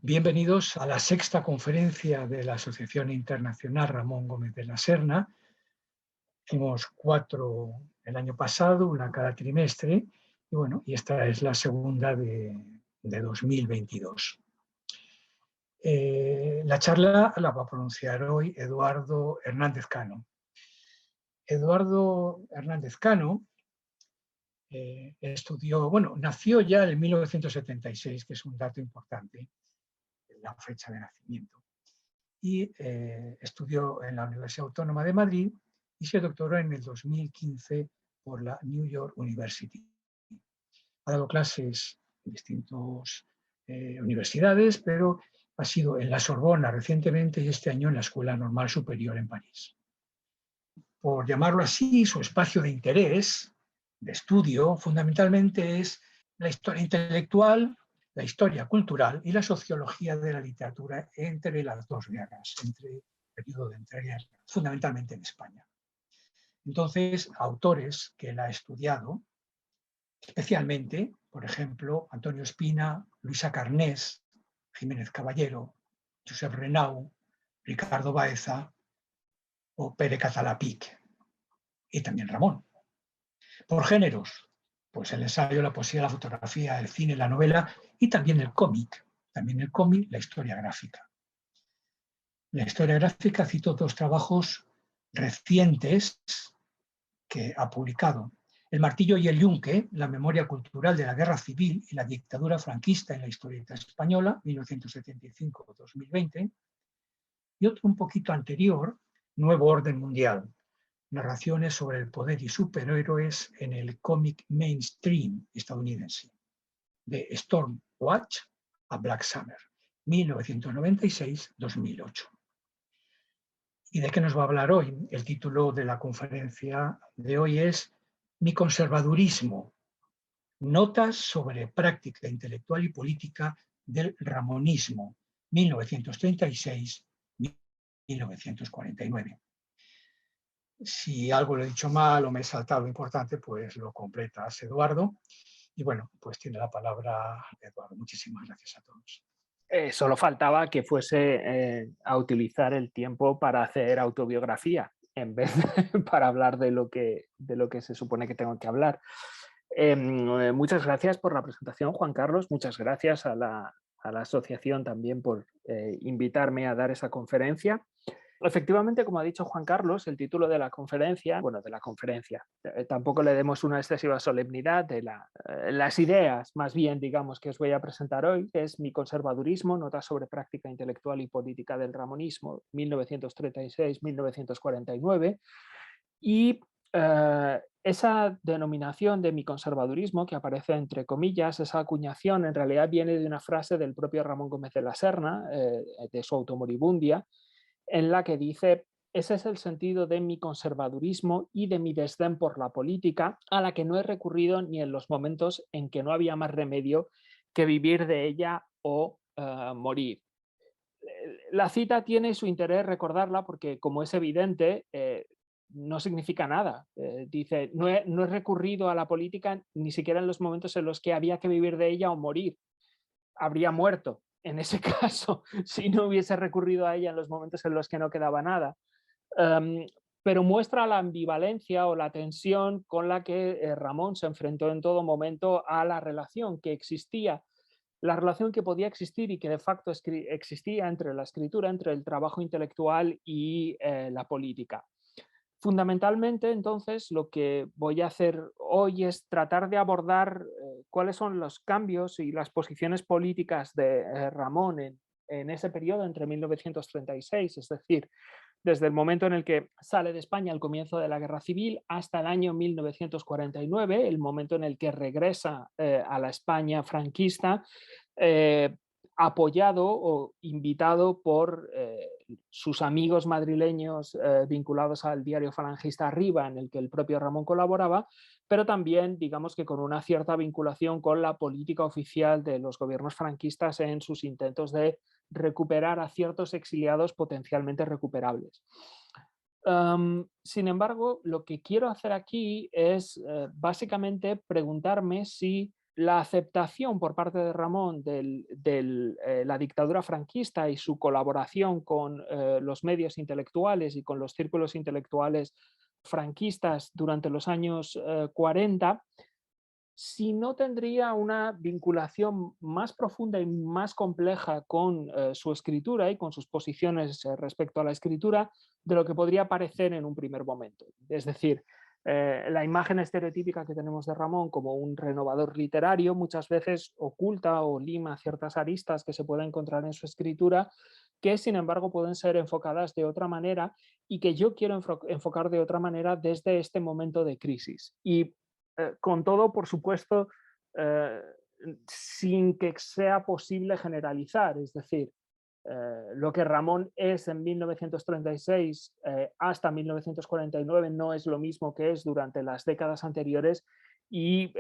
Bienvenidos a la sexta conferencia de la Asociación Internacional Ramón Gómez de la Serna. Hicimos 4 el año pasado, una cada trimestre, y esta es la segunda de 2022. La charla la va a pronunciar hoy Eduardo Hernández Cano. Eduardo Hernández Cano nació ya en 1976, que es un dato importante, la fecha de nacimiento. Y estudió en la Universidad Autónoma de Madrid y se doctoró en el 2015 por la New York University. Ha dado clases en distintas universidades, pero ha sido en la Sorbona recientemente y este año en la Escuela Normal Superior en París. Por llamarlo así, su espacio de interés, de estudio, fundamentalmente es la historia intelectual, la historia cultural y la sociología de la literatura entre las dos guerras, entre el periodo de entreguerras, fundamentalmente en España. Entonces, autores que él ha estudiado, especialmente, por ejemplo, Antonio Espina, Luisa Carnés, Jiménez Caballero, Josep Renau, Ricardo Baeza o Pere Catalapic, y también Ramón. Por géneros, pues el ensayo, la poesía, la fotografía, el cine, la novela y también el cómic, la historia gráfica. La historia gráfica citó 2 trabajos recientes que ha publicado: El martillo y el yunque, la memoria cultural de la guerra civil y la dictadura franquista en la historieta española, 1975-2020, y otro un poquito anterior, Nuevo orden mundial, narraciones sobre el poder y superhéroes en el cómic mainstream estadounidense, de Stormwatch a Black Summer, 1996-2008. ¿Y de qué nos va a hablar hoy? El título de la conferencia de hoy es Mi conservadurismo, notas sobre práctica intelectual y política del ramonismo, 1936-1949. Si algo lo he dicho mal o me he saltado lo importante, pues lo completas, Eduardo. Y bueno, pues tiene la palabra Eduardo. Muchísimas gracias a todos. Solo faltaba que fuese a utilizar el tiempo para hacer autobiografía en vez de para hablar de lo que se supone que tengo que hablar. Muchas gracias por la presentación, Juan Carlos. Muchas gracias a la asociación también por invitarme a dar esa conferencia. Efectivamente, como ha dicho Juan Carlos, el título de la conferencia, tampoco le demos una excesiva solemnidad de las ideas, más bien, digamos, que os voy a presentar hoy, que es Mi conservadurismo, notas sobre práctica intelectual y política del ramonismo, 1936-1949, y esa denominación de mi conservadurismo, que aparece entre comillas, esa acuñación en realidad viene de una frase del propio Ramón Gómez de la Serna, de su Automoribundia, en la que dice: ese es el sentido de mi conservadurismo y de mi desdén por la política, a la que no he recurrido ni en los momentos en que no había más remedio que vivir de ella o morir. La cita tiene su interés recordarla porque, como es evidente, no significa nada. Dice, no he recurrido a la política ni siquiera en los momentos en los que había que vivir de ella o morir. Habría muerto en ese caso si no hubiese recurrido a ella en los momentos en los que no quedaba nada. Pero muestra la ambivalencia o la tensión con la que Ramón se enfrentó en todo momento a la relación que existía, la relación que podía existir y que de facto existía entre la escritura, entre el trabajo intelectual y la política. Fundamentalmente, entonces, lo que voy a hacer hoy es tratar de abordar cuáles son los cambios y las posiciones políticas de Ramón en ese periodo entre 1936, es decir, desde el momento en el que sale de España al comienzo de la Guerra Civil hasta el año 1949, el momento en el que regresa a la España franquista, apoyado o invitado por sus amigos madrileños vinculados al diario falangista Arriba, en el que el propio Ramón colaboraba, pero también, digamos que con una cierta vinculación con la política oficial de los gobiernos franquistas en sus intentos de recuperar a ciertos exiliados potencialmente recuperables. Sin embargo, lo que quiero hacer aquí es básicamente preguntarme si la aceptación por parte de Ramón de la dictadura franquista y su colaboración con los medios intelectuales y con los círculos intelectuales franquistas durante los años 40, si no tendría una vinculación más profunda y más compleja con su escritura y con sus posiciones respecto a la escritura de lo que podría parecer en un primer momento. Es decir, la imagen estereotípica que tenemos de Ramón como un renovador literario muchas veces oculta o lima ciertas aristas que se pueden encontrar en su escritura, que sin embargo pueden ser enfocadas de otra manera y que yo quiero enfocar de otra manera desde este momento de crisis. Y con todo, por supuesto, eh, sin que sea posible generalizar. Es decir, lo que Ramón es en 1936 hasta 1949 no es lo mismo que es durante las décadas anteriores, y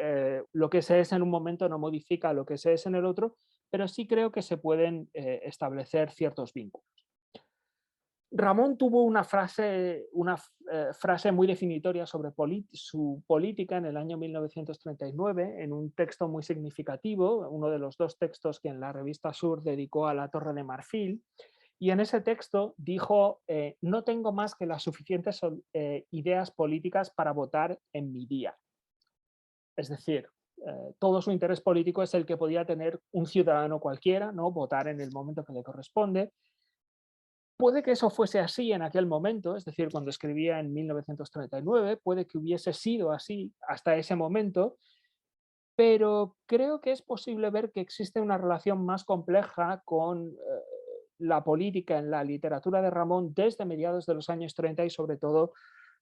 lo que se es en un momento no modifica lo que se es en el otro, pero sí creo que se pueden establecer ciertos vínculos. Ramón tuvo una frase muy definitoria sobre su política en el año 1939, en un texto muy significativo, uno de los 2 textos que en la revista Sur dedicó a la Torre de Marfil, y en ese texto dijo: no tengo más que las suficientes ideas políticas para votar en mi día. Es decir, todo su interés político es el que podía tener un ciudadano cualquiera, ¿no? Votar en el momento que le corresponde. Puede que eso fuese así en aquel momento, es decir, cuando escribía en 1939, puede que hubiese sido así hasta ese momento, pero creo que es posible ver que existe una relación más compleja con la política en la literatura de Ramón desde mediados de los años 30 y sobre todo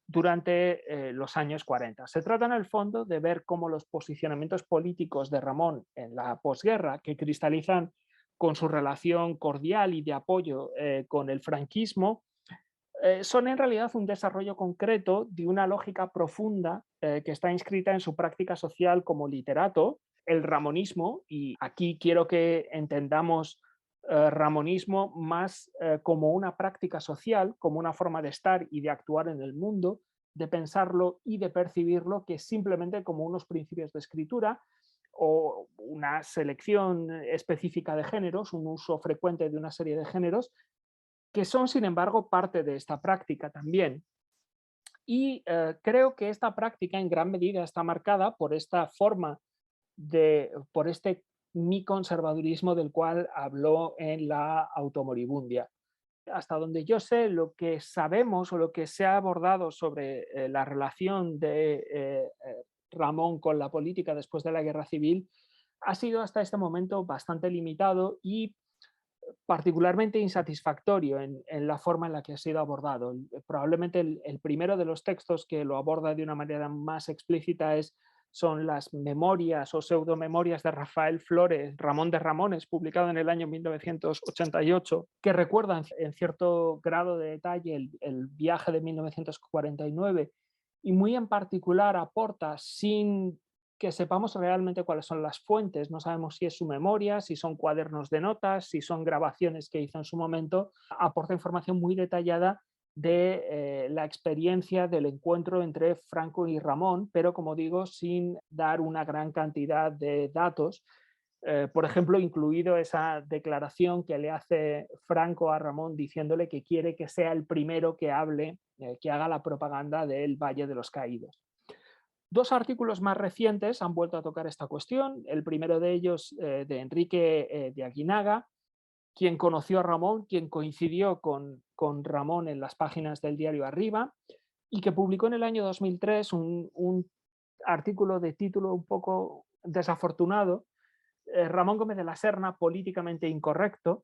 durante los años 40. Se trata en el fondo de ver cómo los posicionamientos políticos de Ramón en la posguerra, que cristalizan con su relación cordial y de apoyo con el franquismo, son en realidad un desarrollo concreto de una lógica profunda que está inscrita en su práctica social como literato, el ramonismo, y aquí quiero que entendamos ramonismo más como una práctica social, como una forma de estar y de actuar en el mundo, de pensarlo y de percibirlo, que simplemente como unos principios de escritura o una selección específica de géneros, un uso frecuente de una serie de géneros, que son, sin embargo, parte de esta práctica también. Y creo que esta práctica en gran medida está marcada por esta forma por este mi conservadurismo del cual habló en la Automoribundia. Hasta donde yo sé, lo que sabemos o lo que se ha abordado sobre la relación de Ramón con la política después de la Guerra Civil ha sido hasta este momento bastante limitado y particularmente insatisfactorio en la forma en la que ha sido abordado. Probablemente el primero de los textos que lo aborda de una manera más explícita son las memorias o pseudomemorias de Rafael Flores, Ramón de Ramones, publicado en el año 1988, que recuerdan en cierto grado de detalle el viaje de 1949 y muy en particular aporta, sin que sepamos realmente cuáles son las fuentes, no sabemos si es su memoria, si son cuadernos de notas, si son grabaciones que hizo en su momento, aporta información muy detallada de la experiencia del encuentro entre Franco y Ramón, pero como digo, sin dar una gran cantidad de datos. Por ejemplo, incluido esa declaración que le hace Franco a Ramón diciéndole que quiere que sea el primero que hable, que haga la propaganda del Valle de los Caídos. 2 artículos más recientes han vuelto a tocar esta cuestión. El primero de ellos, de Enrique de Aguinaga, quien conoció a Ramón, quien coincidió con Ramón en las páginas del diario Arriba, y que publicó en el año 2003 un artículo de título un poco desafortunado, Ramón Gómez de la Serna, políticamente incorrecto,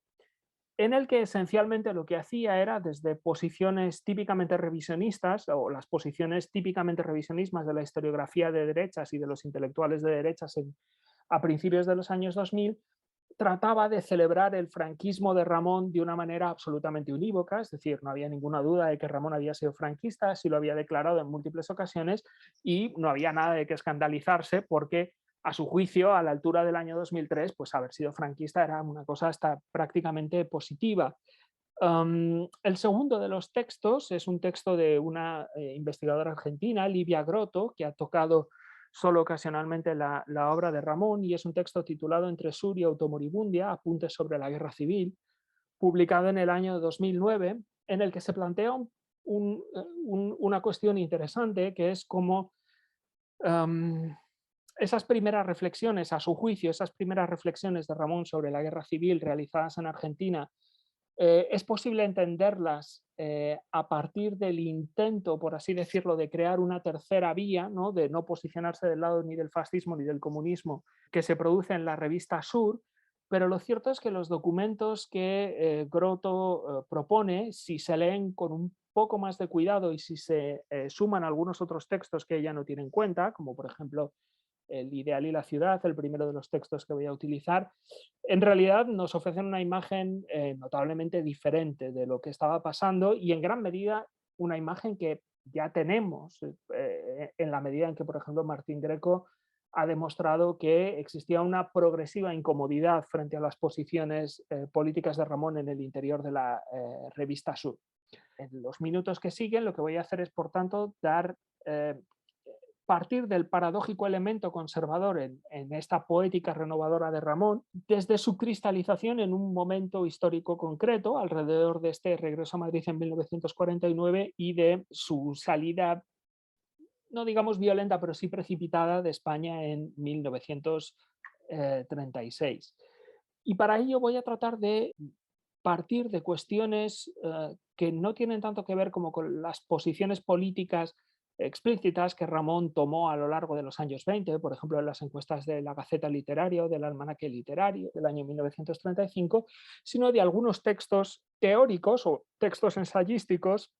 en el que esencialmente lo que hacía era, desde posiciones típicamente revisionistas, o las posiciones típicamente revisionistas de la historiografía de derechas y de los intelectuales de derechas a principios de los años 2000, trataba de celebrar el franquismo de Ramón de una manera absolutamente unívoca, es decir, no había ninguna duda de que Ramón había sido franquista, así lo había declarado en múltiples ocasiones, y no había nada de que escandalizarse porque, a su juicio, a la altura del año 2003, pues haber sido franquista era una cosa hasta prácticamente positiva. El segundo de los textos es un texto de una investigadora argentina, Livia Grotto, que ha tocado solo ocasionalmente la obra de Ramón, y es un texto titulado Entre Sur y Automoribundia, apuntes sobre la guerra civil, publicado en el año 2009, en el que se plantea una cuestión interesante, que es cómo esas primeras reflexiones, a su juicio, esas primeras reflexiones de Ramón sobre la guerra civil realizadas en Argentina, es posible entenderlas a partir del intento, por así decirlo, de crear una tercera vía, ¿no? De no posicionarse del lado ni del fascismo ni del comunismo, que se produce en la revista Sur, pero lo cierto es que los documentos que Grotto propone, si se leen con un poco más de cuidado y si se suman algunos otros textos que ella no tiene en cuenta, como por ejemplo El ideal y la ciudad, el primero de los textos que voy a utilizar, en realidad nos ofrecen una imagen notablemente diferente de lo que estaba pasando, y en gran medida una imagen que ya tenemos en la medida en que, por ejemplo, Martín Greco ha demostrado que existía una progresiva incomodidad frente a las posiciones políticas de Ramón en el interior de la revista Sur. En los minutos que siguen lo que voy a hacer es, por tanto, partir del paradójico elemento conservador en esta poética renovadora de Ramón, desde su cristalización en un momento histórico concreto, alrededor de este regreso a Madrid en 1949 y de su salida, no digamos violenta, pero sí precipitada de España en 1936. Y para ello voy a tratar de partir de cuestiones que no tienen tanto que ver como con las posiciones políticas explícitas que Ramón tomó a lo largo de los años 20, por ejemplo, en las encuestas de la Gaceta Literaria o del Almanaque Literario del año 1935, sino de algunos textos teóricos o textos ensayísticos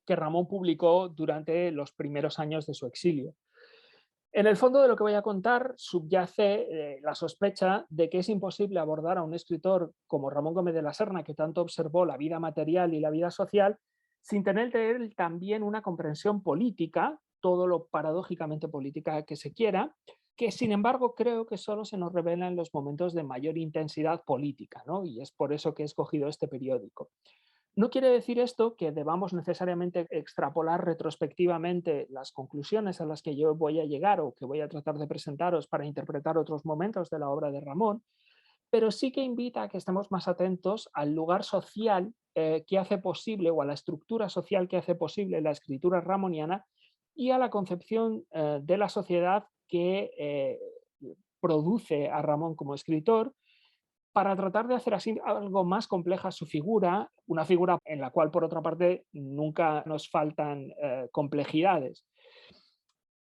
que Ramón publicó durante los primeros años de su exilio. En el fondo de lo que voy a contar subyace la sospecha de que es imposible abordar a un escritor como Ramón Gómez de la Serna, que tanto observó la vida material y la vida social, sin tener de él también una comprensión política, todo lo paradójicamente política que se quiera, que sin embargo creo que solo se nos revela en los momentos de mayor intensidad política, ¿no? Y es por eso que he escogido este periódico. No quiere decir esto que debamos necesariamente extrapolar retrospectivamente las conclusiones a las que yo voy a llegar o que voy a tratar de presentaros para interpretar otros momentos de la obra de Ramón, pero sí que invita a que estemos más atentos al lugar social que hace posible, o a la estructura social que hace posible la escritura ramoniana, y a la concepción de la sociedad que produce a Ramón como escritor, para tratar de hacer así algo más compleja su figura, una figura en la cual, por otra parte, nunca nos faltan complejidades.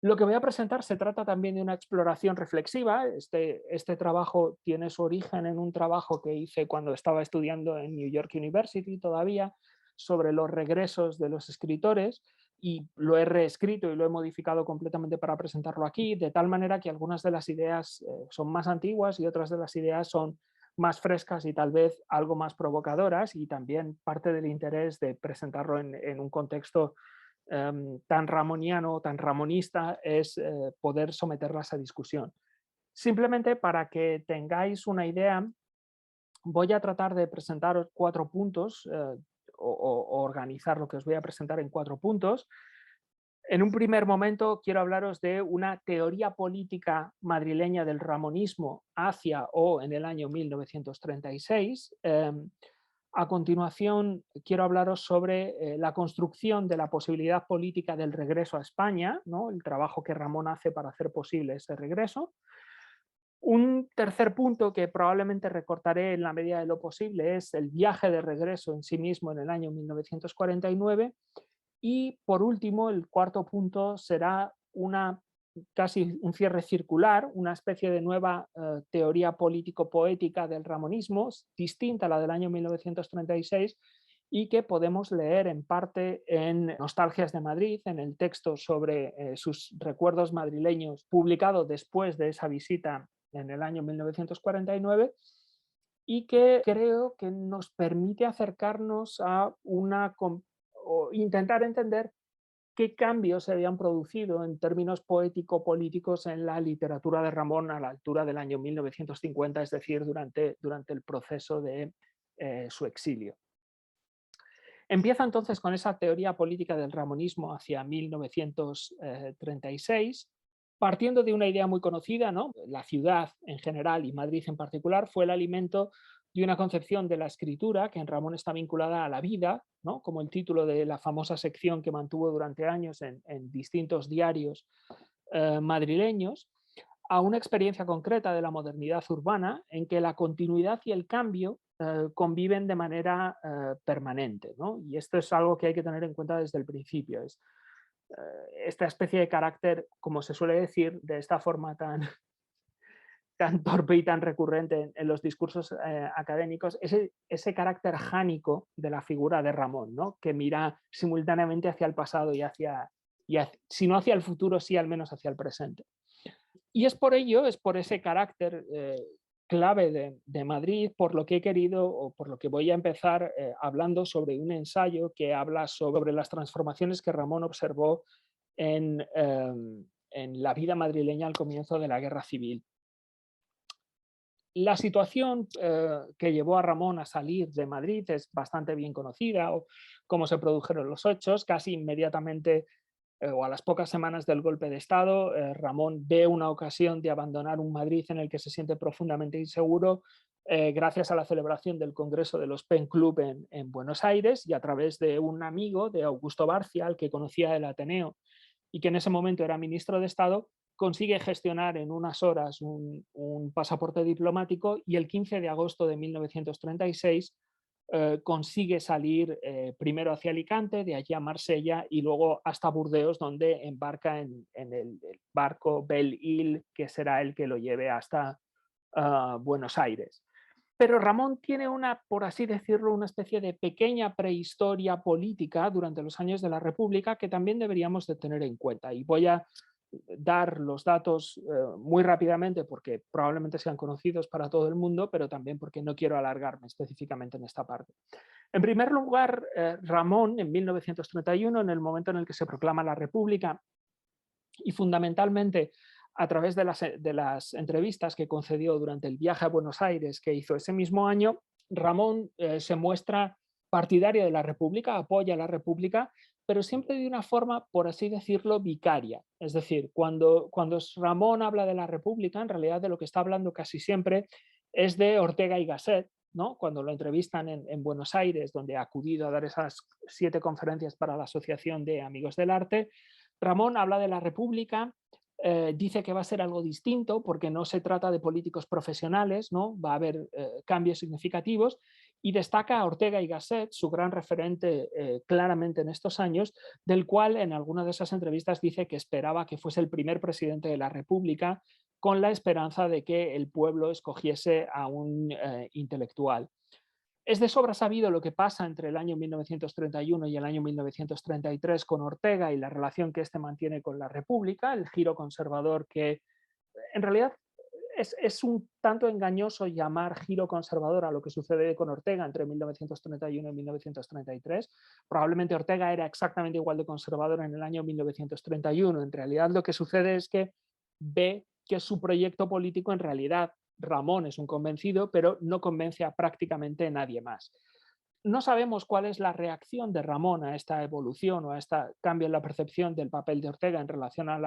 Lo que voy a presentar se trata también de una exploración reflexiva. Este trabajo tiene su origen en un trabajo que hice cuando estaba estudiando en New York University todavía, sobre los regresos de los escritores, y lo he reescrito y lo he modificado completamente para presentarlo aquí, de tal manera que algunas de las ideas son más antiguas y otras de las ideas son más frescas y tal vez algo más provocadoras, y también parte del interés de presentarlo en un contexto tan ramoniano, tan ramonista, es poder someterlas a discusión. Simplemente para que tengáis una idea, voy a tratar de presentaros 4 puntos o organizar lo que os voy a presentar en 4 puntos. En un primer momento quiero hablaros de una teoría política madrileña del ramonismo hacia o en el año 1936. A continuación quiero hablaros sobre la construcción de la posibilidad política del regreso a España, ¿no? El trabajo que Ramón hace para hacer posible ese regreso. Un tercer punto que probablemente recortaré en la medida de lo posible es el viaje de regreso en sí mismo en el año 1949. Y por último, el cuarto punto será casi un cierre circular, una especie de nueva teoría político-poética del ramonismo, distinta a la del año 1936, y que podemos leer en parte en Nostalgias de Madrid, en el texto sobre sus recuerdos madrileños, publicado después de esa visita en el año 1949, y que creo que nos permite acercarnos a o intentar entender qué cambios se habían producido en términos poético-políticos en la literatura de Ramón a la altura del año 1950, es decir, durante el proceso de su exilio. Empieza entonces con esa teoría política del ramonismo hacia 1936, partiendo de una idea muy conocida, ¿no? La ciudad en general y Madrid en particular fue el alimento de una concepción de la escritura que en Ramón está vinculada a la vida, ¿no? Como el título de la famosa sección que mantuvo durante años en distintos diarios madrileños, a una experiencia concreta de la modernidad urbana en que la continuidad y el cambio conviven de manera permanente, ¿no? Y esto es algo que hay que tener en cuenta desde el principio. Es esta especie de carácter, como se suele decir, de esta forma tan torpe y tan recurrente en los discursos académicos, ese carácter jánico de la figura de Ramón, ¿no? Que mira simultáneamente hacia el pasado si no hacia el futuro, sí al menos hacia el presente. Y es por ello, es por ese carácter clave de Madrid, por lo que he querido, o por lo que voy a empezar hablando sobre un ensayo que habla sobre las transformaciones que Ramón observó en la vida madrileña al comienzo de la Guerra Civil. La situación que llevó a Ramón a salir de Madrid es bastante bien conocida, o cómo se produjeron los hechos. Casi inmediatamente o a las pocas semanas del golpe de Estado, Ramón ve una ocasión de abandonar un Madrid en el que se siente profundamente inseguro, gracias a la celebración del Congreso de los Pen Club en Buenos Aires, y a través de un amigo, de Augusto Barcia, al que conocía del Ateneo y que en ese momento era ministro de Estado, consigue gestionar en unas horas un pasaporte diplomático, y el 15 de agosto de 1936 consigue salir primero hacia Alicante, de allí a Marsella y luego hasta Burdeos, donde embarca en el barco Belle Île, que será el que lo lleve hasta Buenos Aires. Pero Ramón tiene una, por así decirlo, una especie de pequeña prehistoria política durante los años de la República que también deberíamos de tener en cuenta. Y voy a dar los datos muy rápidamente porque probablemente sean conocidos para todo el mundo, pero también porque no quiero alargarme específicamente en esta parte. En primer lugar, Ramón, en 1931, en el momento en el que se proclama la República, y fundamentalmente a través de las entrevistas que concedió durante el viaje a Buenos Aires que hizo ese mismo año, Ramón se muestra partidario de la República, apoya a la República, pero siempre de una forma, por así decirlo, vicaria. Es decir, cuando Ramón habla de la República, en realidad de lo que está hablando casi siempre es de Ortega y Gasset, ¿no? Cuando lo entrevistan en Buenos Aires, donde ha acudido a dar esas 7 conferencias para la Asociación de Amigos del Arte, Ramón habla de la República, dice que va a ser algo distinto porque no se trata de políticos profesionales, ¿no? Va a haber cambios significativos, y destaca a Ortega y Gasset, su gran referente claramente en estos años, del cual en alguna de esas entrevistas dice que esperaba que fuese el primer presidente de la República, con la esperanza de que el pueblo escogiese a un intelectual. Es de sobra sabido lo que pasa entre el año 1931 y el año 1933 con Ortega y la relación que éste mantiene con la República, el giro conservador que en realidad es un tanto engañoso llamar giro conservador a lo que sucede con Ortega entre 1931 y 1933. Probablemente Ortega era exactamente igual de conservador en el año 1931. En realidad lo que sucede es que ve que su proyecto político en realidad Ramón es un convencido, pero no convence a prácticamente nadie más. No sabemos cuál es la reacción de Ramón a esta evolución o a este cambio en la percepción del papel de Ortega en relación a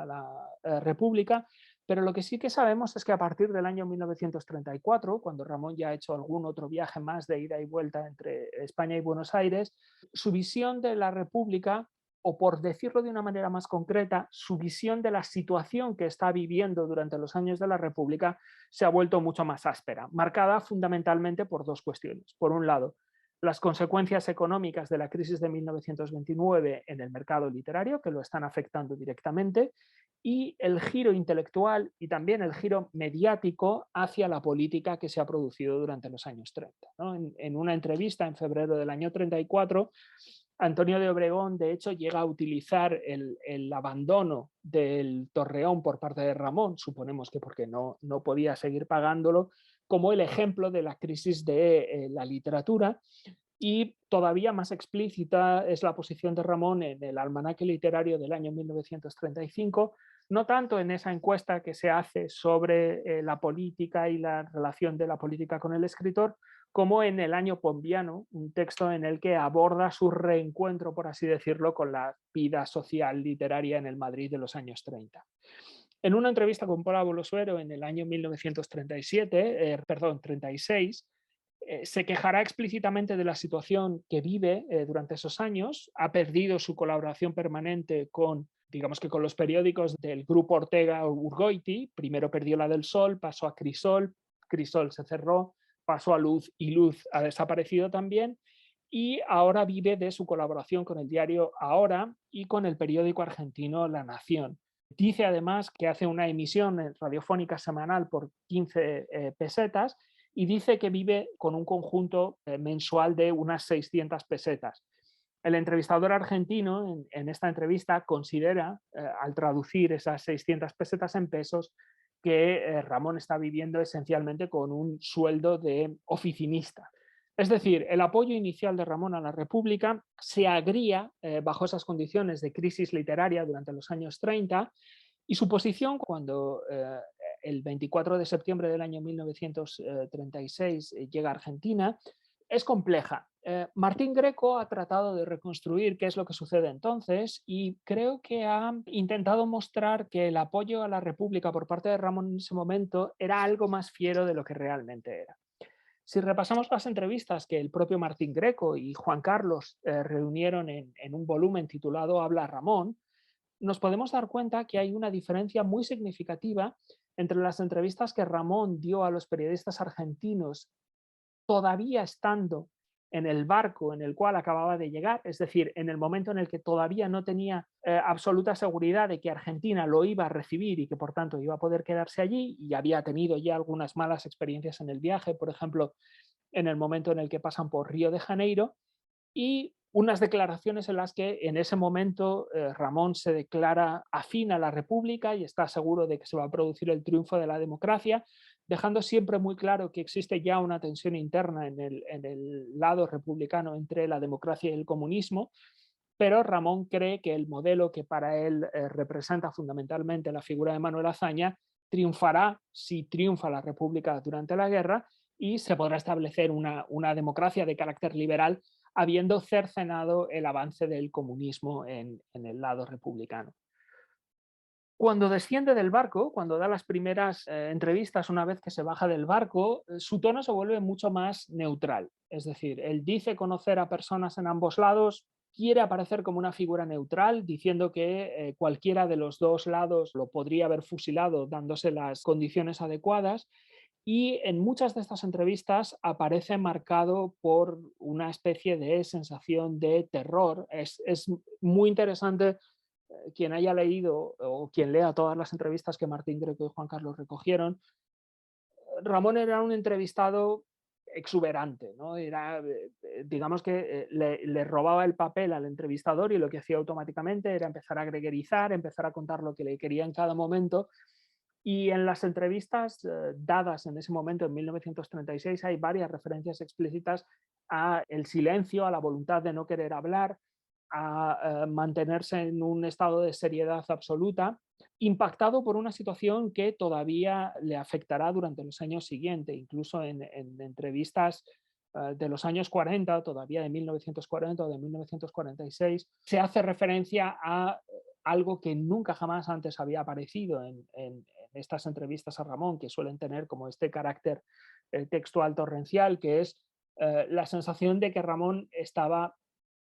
la República, pero lo que sí que sabemos es que a partir del año 1934, cuando Ramón ya ha hecho algún otro viaje más de ida y vuelta entre España y Buenos Aires, su visión de la República, o por decirlo de una manera más concreta, su visión de la situación que está viviendo durante los años de la República se ha vuelto mucho más áspera, marcada fundamentalmente por 2 cuestiones. Por un lado, las consecuencias económicas de la crisis de 1929 en el mercado literario, que lo están afectando directamente, y el giro intelectual y también el giro mediático hacia la política que se ha producido durante los años 30. ¿No? En una entrevista en febrero del año 34, Antonio de Obregón, de hecho, llega a utilizar el abandono del Torreón por parte de Ramón, suponemos que porque no podía seguir pagándolo, como el ejemplo de la crisis de la literatura, y todavía más explícita es la posición de Ramón en el almanaque literario del año 1935, no tanto en esa encuesta que se hace sobre la política y la relación de la política con el escritor, como en El año pombiano, un texto en el que aborda su reencuentro, por así decirlo, con la vida social literaria en el Madrid de los años 30. En una entrevista con Paula Bolosuero en el año 36, se quejará explícitamente de la situación que vive durante esos años. Ha perdido su colaboración permanente con, digamos que con los periódicos del grupo Ortega Urgoiti. Primero perdió la del Sol, pasó a Crisol, Crisol se cerró, pasó a Luz y Luz ha desaparecido también. Y ahora vive de su colaboración con el diario Ahora y con el periódico argentino La Nación. Dice además que hace una emisión radiofónica semanal por 15 pesetas y dice que vive con un conjunto mensual de unas 600 pesetas. El entrevistador argentino en esta entrevista considera, al traducir esas 600 pesetas en pesos, que Ramón está viviendo esencialmente con un sueldo de oficinista. Es decir, el apoyo inicial de Ramón a la República se agría bajo esas condiciones de crisis literaria durante los años 30 y su posición cuando el 24 de septiembre del año 1936 llega a Argentina es compleja. Martín Greco ha tratado de reconstruir qué es lo que sucede entonces y creo que ha intentado mostrar que el apoyo a la República por parte de Ramón en ese momento era algo más fiero de lo que realmente era. Si repasamos las entrevistas que el propio Martín Greco y Juan Carlos reunieron en un volumen titulado Habla Ramón, nos podemos dar cuenta que hay una diferencia muy significativa entre las entrevistas que Ramón dio a los periodistas argentinos todavía estando en el barco en el cual acababa de llegar, es decir, en el momento en el que todavía no tenía absoluta seguridad de que Argentina lo iba a recibir y que por tanto iba a poder quedarse allí, y había tenido ya algunas malas experiencias en el viaje, por ejemplo, en el momento en el que pasan por Río de Janeiro, y unas declaraciones en las que en ese momento Ramón se declara afín a la República y está seguro de que se va a producir el triunfo de la democracia, dejando siempre muy claro que existe ya una tensión interna en el lado republicano entre la democracia y el comunismo, pero Ramón cree que el modelo que para él representa fundamentalmente la figura de Manuel Azaña triunfará si triunfa la República durante la guerra y se podrá establecer una democracia de carácter liberal habiendo cercenado el avance del comunismo en el lado republicano. Cuando desciende del barco, cuando da las primeras entrevistas una vez que se baja del barco, su tono se vuelve mucho más neutral. Es decir, él dice conocer a personas en ambos lados, quiere aparecer como una figura neutral, diciendo que cualquiera de los dos lados lo podría haber fusilado dándose las condiciones adecuadas, y en muchas de estas entrevistas aparece marcado por una especie de sensación de terror. Es muy interesante quien haya leído o quien lea todas las entrevistas que Martín Greco y Juan Carlos recogieron. Ramón era un entrevistado exuberante, ¿no? Era, digamos que le robaba el papel al entrevistador y lo que hacía automáticamente era empezar a greguerizar, empezar a contar lo que le quería en cada momento. Y en las entrevistas dadas en ese momento, en 1936, hay varias referencias explícitas a el silencio, a la voluntad de no querer hablar, a mantenerse en un estado de seriedad absoluta, impactado por una situación que todavía le afectará durante los años siguientes, incluso en entrevistas de los años 40, todavía de 1940 o de 1946, se hace referencia a algo que nunca jamás antes había aparecido en estas entrevistas a Ramón, que suelen tener como este carácter textual torrencial, que es la sensación de que Ramón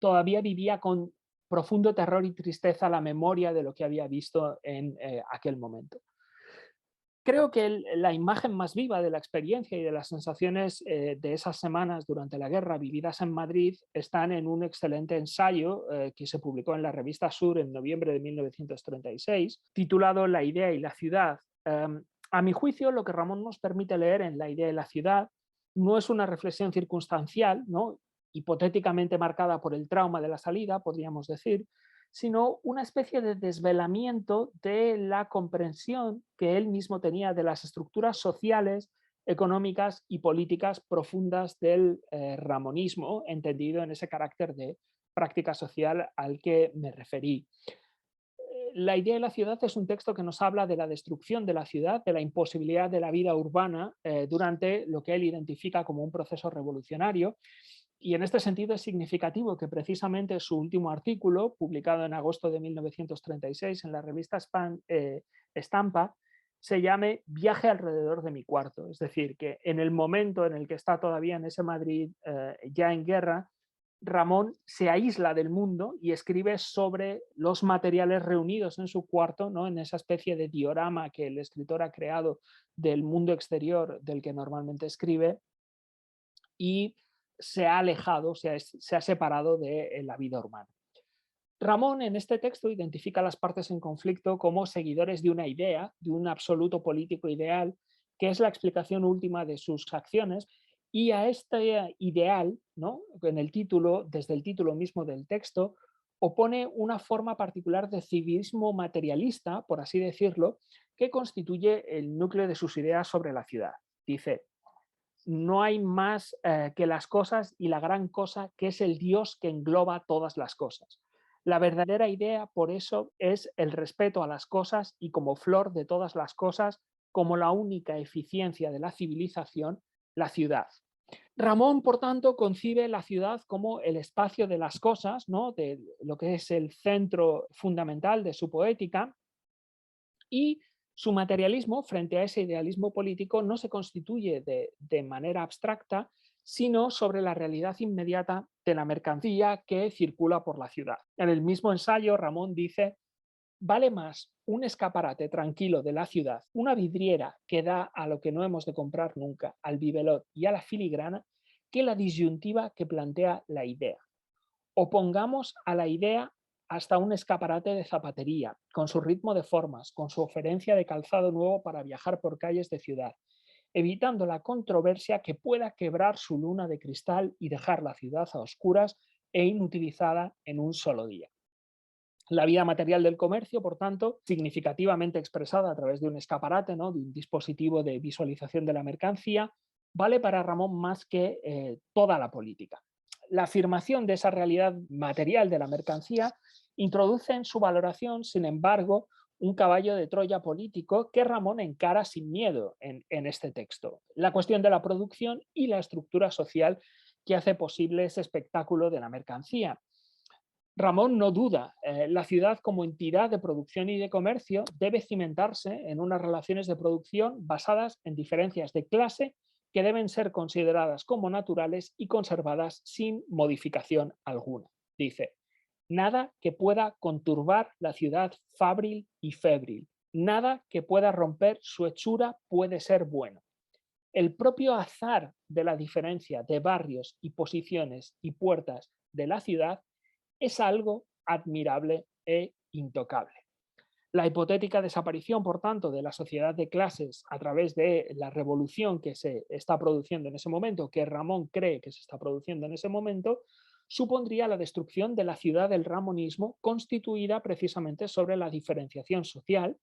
todavía vivía con profundo terror y tristeza la memoria de lo que había visto en aquel momento. Creo que la imagen más viva de la experiencia y de las sensaciones de esas semanas durante la guerra vividas en Madrid están en un excelente ensayo que se publicó en la revista Sur en noviembre de 1936, titulado La idea y la ciudad. A mi juicio, lo que Ramón nos permite leer en La idea y la ciudad no es una reflexión circunstancial, ¿no?, hipotéticamente marcada por el trauma de la salida, podríamos decir, sino una especie de desvelamiento de la comprensión que él mismo tenía de las estructuras sociales, económicas y políticas profundas del ramonismo, entendido en ese carácter de práctica social al que me referí. La idea de la ciudad es un texto que nos habla de la destrucción de la ciudad, de la imposibilidad de la vida urbana durante lo que él identifica como un proceso revolucionario. Y en este sentido es significativo que precisamente su último artículo, publicado en agosto de 1936 en la revista Estampa, se llame Viaje alrededor de mi cuarto. Es decir, que en el momento en el que está todavía en ese Madrid ya en guerra, Ramón se aísla del mundo y escribe sobre los materiales reunidos en su cuarto, ¿no? En esa especie de diorama que el escritor ha creado del mundo exterior del que normalmente escribe, y se ha alejado, se ha separado de la vida urbana. Ramón en este texto identifica a las partes en conflicto como seguidores de una idea, de un absoluto político ideal, que es la explicación última de sus acciones, y a este ideal, ¿no? En el título, desde el título mismo del texto, opone una forma particular de civismo materialista, por así decirlo, que constituye el núcleo de sus ideas sobre la ciudad. Dice: no hay más que las cosas y la gran cosa que es el Dios que engloba todas las cosas. La verdadera idea, por eso, es el respeto a las cosas y como flor de todas las cosas, como la única eficiencia de la civilización, la ciudad. Ramón, por tanto, concibe la ciudad como el espacio de las cosas, ¿no? De lo que es el centro fundamental de su poética, y su materialismo frente a ese idealismo político no se constituye de manera abstracta, sino sobre la realidad inmediata de la mercancía que circula por la ciudad. En el mismo ensayo, Ramón dice: vale más un escaparate tranquilo de la ciudad, una vidriera que da a lo que no hemos de comprar nunca, al bibelot y a la filigrana, que la disyuntiva que plantea la idea. Opongamos a la idea hasta un escaparate de zapatería, con su ritmo de formas, con su oferencia de calzado nuevo para viajar por calles de ciudad, evitando la controversia que pueda quebrar su luna de cristal y dejar la ciudad a oscuras e inutilizada en un solo día. La vida material del comercio, por tanto, significativamente expresada a través de un escaparate, ¿no? De un dispositivo de visualización de la mercancía, vale para Ramón más que toda la política. La afirmación de esa realidad material de la mercancía introduce en su valoración, sin embargo, un caballo de Troya político que Ramón encara sin miedo en este texto: la cuestión de la producción y la estructura social que hace posible ese espectáculo de la mercancía. Ramón no duda, la ciudad como entidad de producción y de comercio debe cimentarse en unas relaciones de producción basadas en diferencias de clase que deben ser consideradas como naturales y conservadas sin modificación alguna. Dice: nada que pueda conturbar la ciudad fabril y febril, nada que pueda romper su hechura puede ser bueno. El propio azar de la diferencia de barrios y posiciones y puertas de la ciudad es algo admirable e intocable. La hipotética desaparición, por tanto, de la sociedad de clases a través de la revolución que se está produciendo en ese momento, que Ramón cree que se está produciendo en ese momento, supondría la destrucción de la ciudad del ramonismo, constituida precisamente sobre la diferenciación social,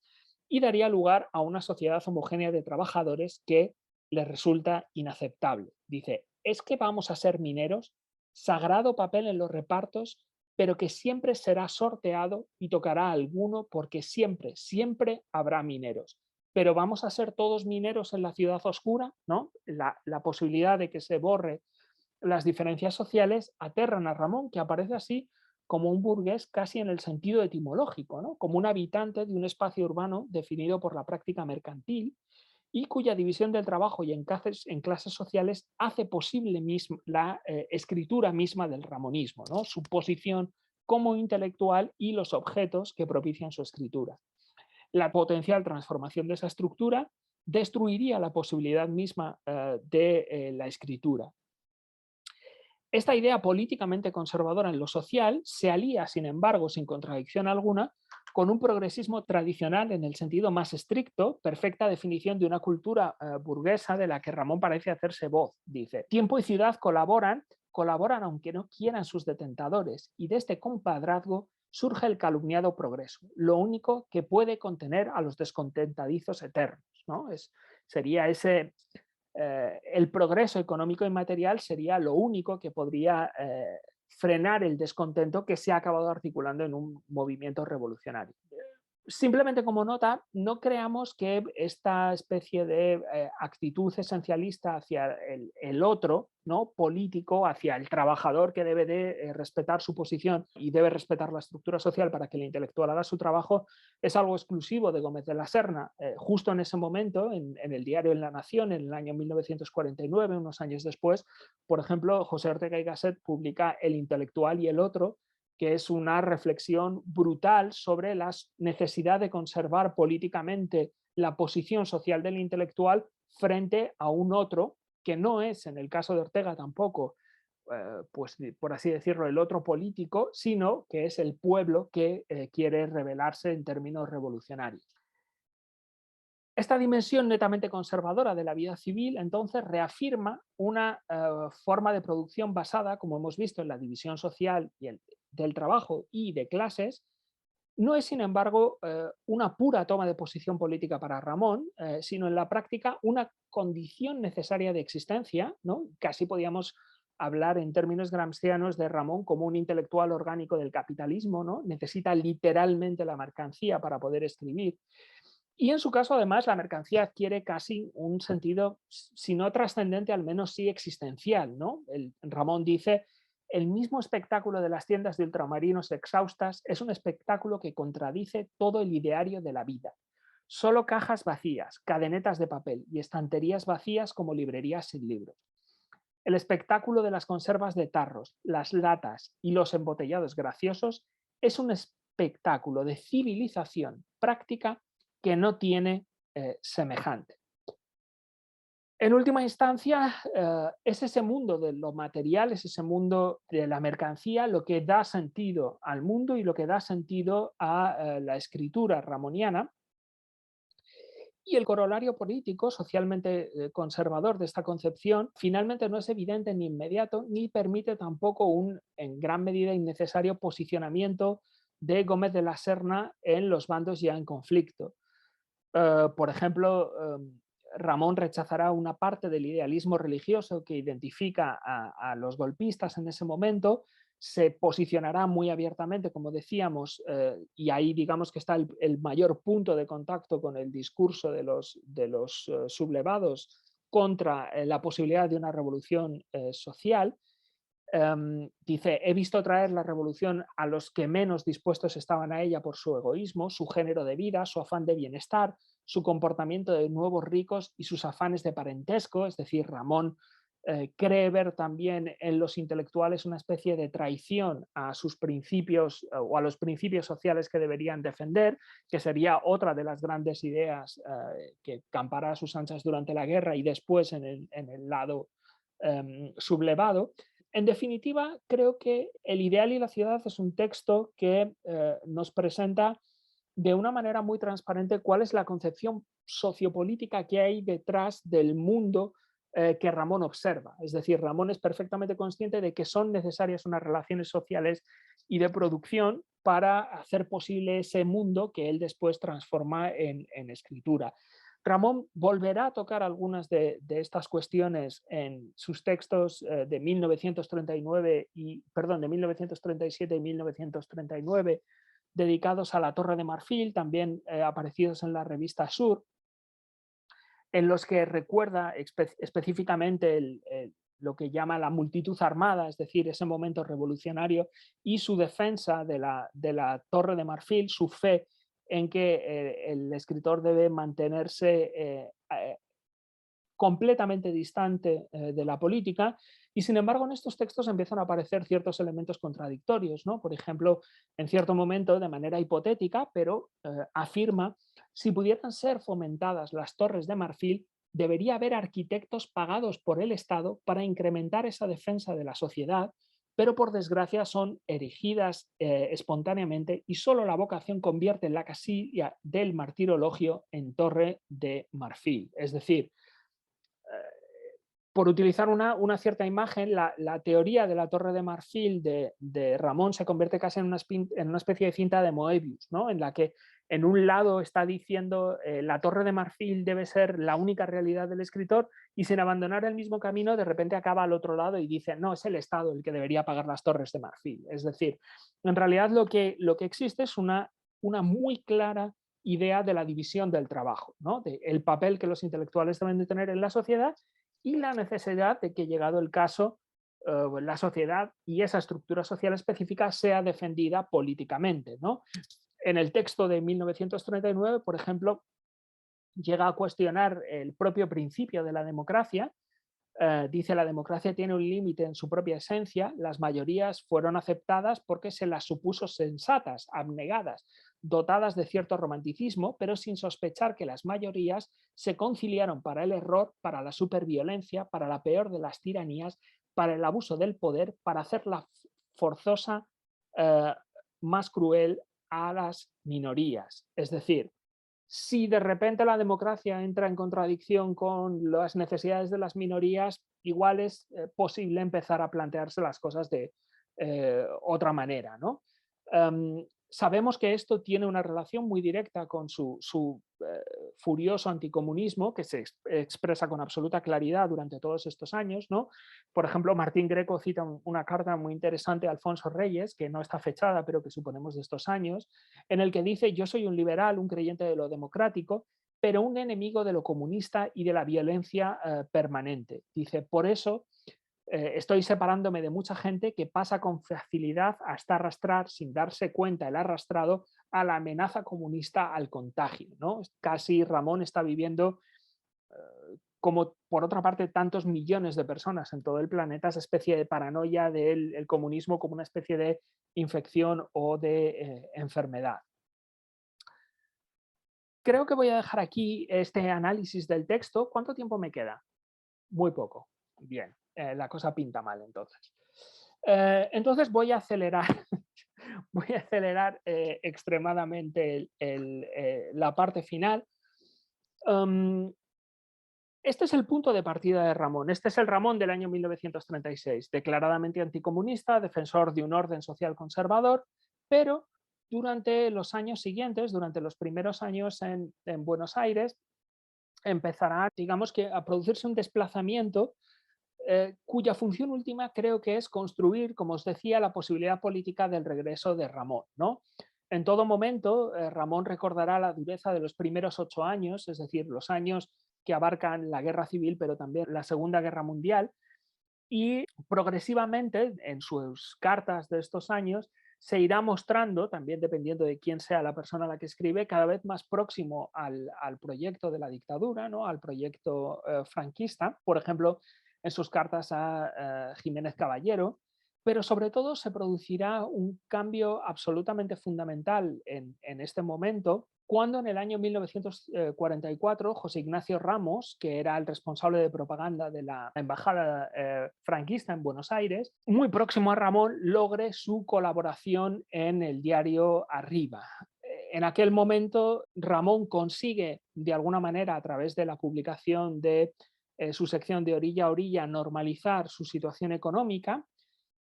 y daría lugar a una sociedad homogénea de trabajadores que les resulta inaceptable. Dice: ¿es que vamos a ser mineros? Sagrado papel en los repartos, pero que siempre será sorteado y tocará a alguno porque siempre, siempre habrá mineros. Pero vamos a ser todos mineros en la ciudad oscura, ¿no? La posibilidad de que se borre las diferencias sociales aterran a Ramón, que aparece así como un burgués casi en el sentido etimológico, ¿no? Como un habitante de un espacio urbano definido por la práctica mercantil y cuya división del trabajo y en clases sociales hace posible la escritura misma del ramonismo, ¿no? Su posición como intelectual y los objetos que propician su escritura. La potencial transformación de esa estructura destruiría la posibilidad misma de la escritura. Esta idea políticamente conservadora en lo social se alía, sin embargo, sin contradicción alguna, con un progresismo tradicional en el sentido más estricto, perfecta definición de una cultura burguesa de la que Ramón parece hacerse voz. Dice: tiempo y ciudad colaboran aunque no quieran sus detentadores, y de este compadrazgo surge el calumniado progreso, lo único que puede contener a los descontentadizos eternos, ¿no? Sería ese... el progreso económico y material sería lo único que podría frenar el descontento que se ha acabado articulando en un movimiento revolucionario. Simplemente como nota, no creamos que esta especie de actitud esencialista hacia el otro, ¿no? Político, hacia el trabajador que debe de respetar su posición y debe respetar la estructura social para que el intelectual haga su trabajo, es algo exclusivo de Gómez de la Serna. Justo en ese momento, en el diario La Nación, en el año 1949, unos años después, por ejemplo, José Ortega y Gasset publica El intelectual y el otro, que es una reflexión brutal sobre la necesidad de conservar políticamente la posición social del intelectual frente a un otro, que no es, en el caso de Ortega tampoco, pues por así decirlo, el otro político, sino que es el pueblo que quiere rebelarse en términos revolucionarios. Esta dimensión netamente conservadora de la vida civil entonces reafirma una forma de producción basada, como hemos visto, en la división social y del trabajo y de clases. No es, sin embargo, una pura toma de posición política para Ramón, sino en la práctica una condición necesaria de existencia, ¿no? Casi podíamos hablar en términos gramscianos de Ramón como un intelectual orgánico del capitalismo, ¿no? Necesita literalmente la mercancía para poder escribir. Y en su caso, además, la mercancía adquiere casi un sentido, si no trascendente, al menos sí existencial, ¿no? Ramón dice: el mismo espectáculo de las tiendas de ultramarinos exhaustas es un espectáculo que contradice todo el ideario de la vida. Solo cajas vacías, cadenetas de papel y estanterías vacías como librerías sin libros. El espectáculo de las conservas de tarros, las latas y los embotellados graciosos es un espectáculo de civilización práctica que no tiene semejante. En última instancia, es ese mundo de lo material, es ese mundo de la mercancía lo que da sentido al mundo y lo que da sentido a la escritura ramoniana. Y el corolario político socialmente conservador de esta concepción finalmente no es evidente ni inmediato, ni permite tampoco un, en gran medida, innecesario posicionamiento de Gómez de la Serna en los bandos ya en conflicto. Por ejemplo, Ramón rechazará una parte del idealismo religioso que identifica a los golpistas en ese momento, se posicionará muy abiertamente, como decíamos, y ahí digamos que está el mayor punto de contacto con el discurso de los sublevados contra la posibilidad de una revolución social. Dice: he visto traer la revolución a los que menos dispuestos estaban a ella por su egoísmo, su género de vida, su afán de bienestar, su comportamiento de nuevos ricos y sus afanes de parentesco. Es decir, Ramón cree ver también en los intelectuales una especie de traición a sus principios o a los principios sociales que deberían defender, que sería otra de las grandes ideas que campará a sus anchas durante la guerra y después en el lado sublevado. En definitiva, creo que El ideal y la ciudad es un texto que nos presenta de una manera muy transparente cuál es la concepción sociopolítica que hay detrás del mundo que Ramón observa. Es decir, Ramón es perfectamente consciente de que son necesarias unas relaciones sociales y de producción para hacer posible ese mundo que él después transforma en escritura. Ramón volverá a tocar algunas de estas cuestiones en sus textos de 1937 y 1939, dedicados a la Torre de Marfil, también aparecidos en la revista Sur, en los que recuerda específicamente lo que llama la multitud armada, es decir, ese momento revolucionario y su defensa de la Torre de Marfil, su fe en que el escritor debe mantenerse completamente distante de la política, y sin embargo en estos textos empiezan a aparecer ciertos elementos contradictorios, ¿no? Por ejemplo, en cierto momento, de manera hipotética, pero afirma: si pudieran ser fomentadas las torres de marfil, debería haber arquitectos pagados por el Estado para incrementar esa defensa de la sociedad, pero por desgracia son erigidas espontáneamente y solo la vocación convierte la casilla del martirologio en torre de marfil. Es decir, por utilizar una cierta imagen, la teoría de la Torre de Marfil de Ramón se convierte casi en una especie de cinta de Moebius, ¿no? En la que en un lado está diciendo la Torre de Marfil debe ser la única realidad del escritor, y sin abandonar el mismo camino de repente acaba al otro lado y dice: no, es el Estado el que debería pagar las torres de marfil. Es decir, en realidad lo que existe es una una muy clara idea de la división del trabajo, ¿no? De el papel que los intelectuales deben de tener en la sociedad y la necesidad de que, llegado el caso, la sociedad y esa estructura social específica sea defendida políticamente, ¿no? En el texto de 1939, por ejemplo, llega a cuestionar el propio principio de la democracia. Dice: la democracia tiene un límite en su propia esencia, las mayorías fueron aceptadas porque se las supuso sensatas, abnegadas, dotadas de cierto romanticismo, pero sin sospechar que las mayorías se conciliaron para el error, para la superviolencia, para la peor de las tiranías, para el abuso del poder, para hacerla forzosa, eh, más cruel a las minorías. Es decir, si de repente la democracia entra en contradicción con las necesidades de las minorías, igual es posible empezar a plantearse las cosas de otra manera, ¿no? Sabemos que esto tiene una relación muy directa con su furioso anticomunismo, que se expresa con absoluta claridad durante todos estos años, ¿no? Por ejemplo, Martín Greco cita una carta muy interesante a Alfonso Reyes, que no está fechada, pero que suponemos de estos años, en el que dice: yo soy un liberal, un creyente de lo democrático, pero un enemigo de lo comunista y de la violencia permanente. Dice: por eso estoy separándome de mucha gente que pasa con facilidad hasta arrastrar, sin darse cuenta el arrastrado, a la amenaza comunista, al contagio, ¿no? Casi Ramón está viviendo, como por otra parte tantos millones de personas en todo el planeta, esa especie de paranoia del comunismo como una especie de infección o de enfermedad. Creo que voy a dejar aquí este análisis del texto. ¿Cuánto tiempo me queda? Muy poco. Bien, la cosa pinta mal entonces. Entonces voy a acelerar, voy a acelerar extremadamente la parte final. Este es el punto de partida de Ramón. Este es el Ramón del año 1936, declaradamente anticomunista, defensor de un orden social conservador, pero durante los años siguientes, durante los primeros años en Buenos Aires, empezará, digamos que, a producirse un desplazamiento cuya función última creo que es construir, como os decía, la posibilidad política del regreso de Ramón, ¿no? En todo momento, Ramón recordará la dureza de los primeros 8 años, es decir, los años que abarcan la guerra civil, pero también la Segunda Guerra Mundial, y progresivamente, en sus cartas de estos años, se irá mostrando, también dependiendo de quién sea la persona a la que escribe, cada vez más próximo al proyecto de la dictadura, ¿no? Al proyecto franquista. Por ejemplo, en sus cartas a Jiménez Caballero, pero sobre todo se producirá un cambio absolutamente fundamental en este momento, cuando en el año 1944 José Ignacio Ramos, que era el responsable de propaganda de la embajada franquista en Buenos Aires, muy próximo a Ramón, logre su colaboración en el diario Arriba. En aquel momento Ramón consigue, de alguna manera, a través de la publicación de su sección de Orilla a Orilla, normalizar su situación económica,